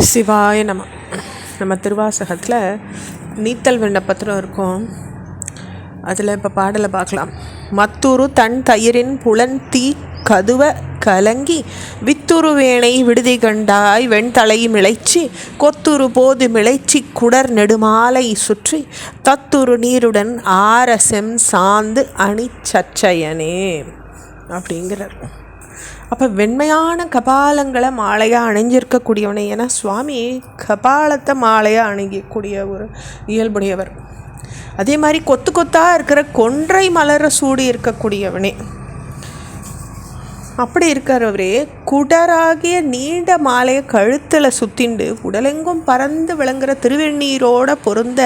சிவாய நம்ம திருவாசகத்தில் நீத்தல் விண்ணப்பத்தில் இருக்கும். அதில் இப்போ பாடலை பார்க்கலாம். மத்துரு தன் தயிரின் புலன் தீ கதுவ கலங்கி வித்துரு வேணை விடுதி கண்டாய் வெண்தலை மிளைச்சி கொத்துரு போது மிளைச்சி குடர் நெடுமாலை சுற்றி தத்துரு நீருடன் ஆரசெம் சாந்து அணி சச்சயனே அப்படிங்கிறார். அப்போ வெண்மையான கபாலங்களை மாலையாக அணிஞ்சிருக்கக்கூடியவனே, ஏன்னா சுவாமி கபாலத்தை மாலையாக அணியக்கூடிய ஒரு இயல்புடையவர். அதே மாதிரி கொத்து கொத்தாக இருக்கிற கொன்றை மலரை சூடி இருக்கக்கூடியவனே. அப்படி இருக்கிறவரே குடராகிய நீண்ட மாலையை கழுத்தில் சுத்திண்டு உடலெங்கும் பறந்து விளங்குற திருவெண்ணீரோட பொருந்த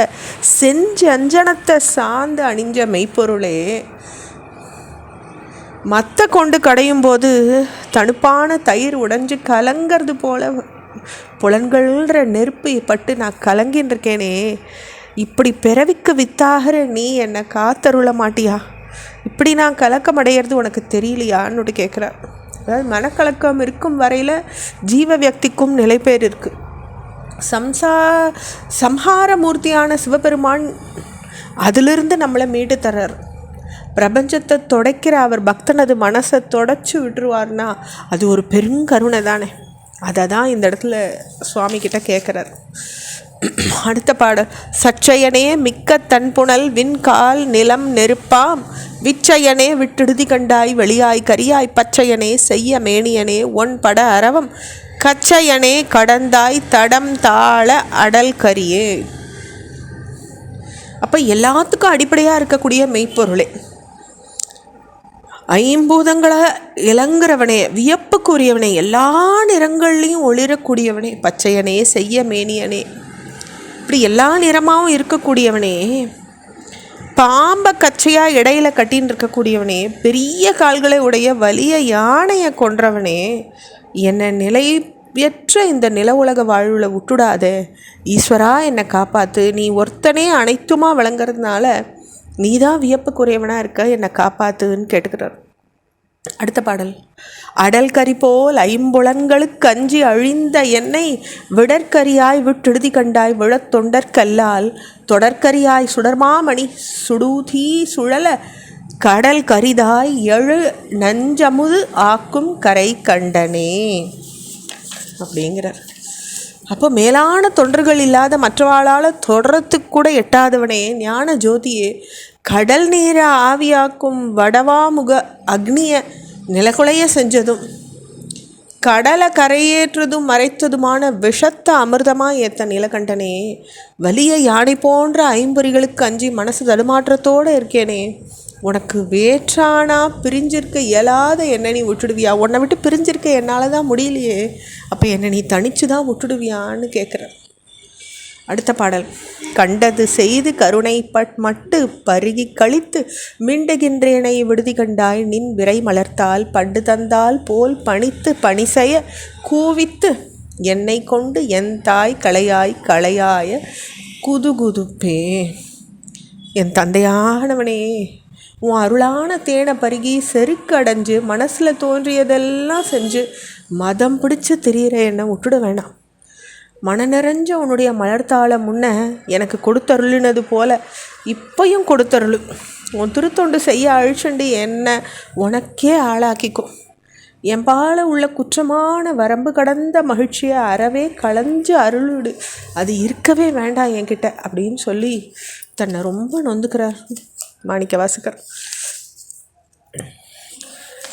செஞ்சஞ்சனத்தை சார்ந்து அணிஞ்ச மெய்ப்பொருளே, மற்ற கொண்டு கடையும் போது தணுப்பான தயிர் உடைஞ்சு கலங்கிறது போல புலன்கள்ன்ற நெருப்பு பட்டு நான் கலங்கின்னு இருக்கேனே, இப்படி பிறவிக்கு வித்தாகிற நீ என்னை காத்தருள மாட்டியா? இப்படி நான் கலக்கம் அடையிறது உனக்கு தெரியலையான்னு கேட்குறார். அதாவது மனக்கலக்கம் இருக்கும் வரையில் ஜீவ வியக்திக்கும் நிலைப்பேர் இருக்குது. சம்ஹாரமூர்த்தியான சிவபெருமான் அதிலிருந்து நம்மளை மீட்டு தர்றார். பிரபஞ்சத்தை தொடைக்கிற அவர் பக்தனது மனசை தொடச்சி விட்டுருவார்னா அது ஒரு பெருங்கருணை தானே. அதை தான் இந்த இடத்துல சுவாமி கிட்ட கேட்குறார். அடுத்த பாடல். சச்சயனே மிக்க தன்புணல் விண்கால் நிலம் நெருப்பாம் விச்சயனே விட்டுடுதி கண்டாய் வெளியாய் கரியாய் பச்சையனே செய்ய மேனியனே ஒன் பட அரவம் கச்சையனே கடந்தாய் தடம் தாழ அடல் கரியே. அப்போ எல்லாத்துக்கும் அடிப்படையாக இருக்கக்கூடிய மெய்ப்பொருளே, ஐம்பூதங்களை இளங்குறவனே, வியப்புக்குரியவனே, எல்லா நிறங்கள்லையும் ஒளிரக்கூடியவனே, பச்சையனே செய்ய மேனியனே, இப்படி எல்லா நிறமாகவும் இருக்கக்கூடியவனே, பாம்பை கச்சையாக இடையில கட்டின்னு இருக்கக்கூடியவனே, பெரிய கால்களை உடைய வலிய யானையை கொன்றவனே, என்னை நிலையற்ற இந்த நில உலக வாழ்வுல விட்டுடாத ஈஸ்வரா, என்னை காப்பாற்று. நீ ஒருத்தனே அனைத்துமா விளங்குறதுனால நீ தான் வியப்புக்குரியவனாக இருக்க, என்னை காப்பாத்துன்னு கேட்டுக்கிறார். அடுத்த பாடல். அடல் கரி போல் ஐம்புலன்களுக்கு அஞ்சி அழிந்த என்னை விடற்கரியாய் விட்டெழுதி கண்டாய் விழத் தொண்டற்கல்லால் தொடர்கரியாய் சுடர்மாமணி சுடூதீ சுழல கடல் கரிதாய் எழு நஞ்சமுது ஆக்கும் கரை கண்டனே அப்படிங்கிறார். அப்போ மேலான தொண்டர்கள் இல்லாத மற்றவாளால் தொடரத்துக்கு கூட எட்டாதவனே, ஞான ஜோதியே, கடல் நீரை ஆவியாக்கும் வடவாமுக அக்னியை நிலக்குலைய செஞ்சதும் கடலை கரையேற்றதும் மறைத்ததுமான விஷத்த அமிர்தமாக ஏற்ற நீலகண்டனே, வலிய யானை போன்ற ஐம்பொறிகளுக்கு அஞ்சி மனசு தடுமாற்றத்தோடு இருக்கேனே, உனக்கு வேற்றானா பிரிஞ்சிருக்க இயலாத என்னை நீ விட்டுடுவியா? உன்னை விட்டு பிரிஞ்சிருக்க என்னால் தான் முடியலையே, அப்போ என்னை நீ தனிச்சு தான் விட்டுடுவியான்னு கேட்குற. அடுத்த பாடல். கண்டது செய்து கருணை மட்டு பருகி கழித்து மிண்டுகின்றேனை விடுதி கண்டாய் நின் விரை மலர்த்தால் பண்டு தந்தால் போல் பணித்து பணி செய்ய கூவித்து என்னை கொண்டு என் தாய் களையாய குதுகுதுப்பே. என் தந்தையானவனே, உன் அருளான தேனை பருகி செருக்கு அடைஞ்சு மனசில் தோன்றியதெல்லாம் செஞ்சு மதம் பிடிச்சி திரியிற என்னை விட்டுட வேணாம். மன நிறைஞ்ச உன்னுடைய மலர்த்தாள முன்ன எனக்கு கொடுத்தருளினது போல இப்பையும் கொடுத்தருளு. உன் திருத்தொண்டு செய்ய அழிச்சுண்டு என்னை உனக்கே ஆளாக்கிக்கும். என் பால உள்ள குற்றமான வரம்பு கடந்த மகிழ்ச்சியை அறவே களைஞ்சு அருளிடு, அது இருக்கவே வேண்டாம் என்கிட்ட அப்படின்னு சொல்லி தன்னை ரொம்ப நொந்துக்கிறார் மாணிக்க வாசகர்.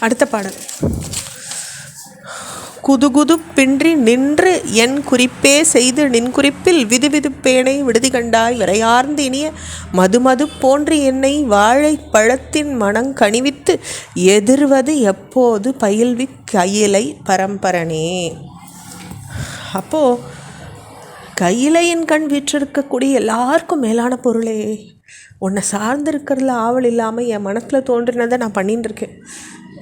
அடுத்த பாடல். குதுகுது பின்றி நின்று என் குறிப்பே செய்து நின் குறிப்பில் விதுவிதுப்பேனை விடுதி கண்டாய் விரையார்ந்து இனிய மது போன்று என்னை வாழை பழத்தின் மனம் கனிவித்து எதிர்வது எப்போது பயில்வி கையிலை பரம்பரனே. அப்போது கையிலையின் கண் வீற்றிருக்கக்கூடிய எல்லாருக்கும் மேலான பொருளே, உன்னை சார்ந்திருக்கிறதுல ஆவல் இல்லாமல் என் மனசில் தோன்றினதை நான் பண்ணின்னு இருக்கேன்.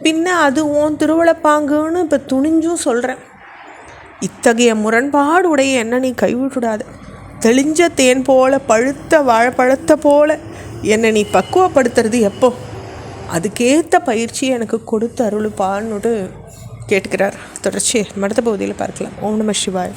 பின்ன அது உன் திருவள்ளப்பாங்குன்னு இப்போ துணிஞ்சும் சொல்கிறேன். இத்தகைய முரண்பாடு உடைய என்ன நீ கைவிட்டுடாத. தெளிஞ்ச தேன் போல பழுத்த வாழைப்பழத்தை போல என்னை நீ பக்குவப்படுத்துறது எப்போ? அதுக்கேற்ற பயிற்சியை எனக்கு கொடுத்து அருளுப்பான்னு கேட்டுக்கிறார். தொடர்ச்சி அடுத்த பகுதியில் பார்க்கலாம். ஓம் நம சிவாய்.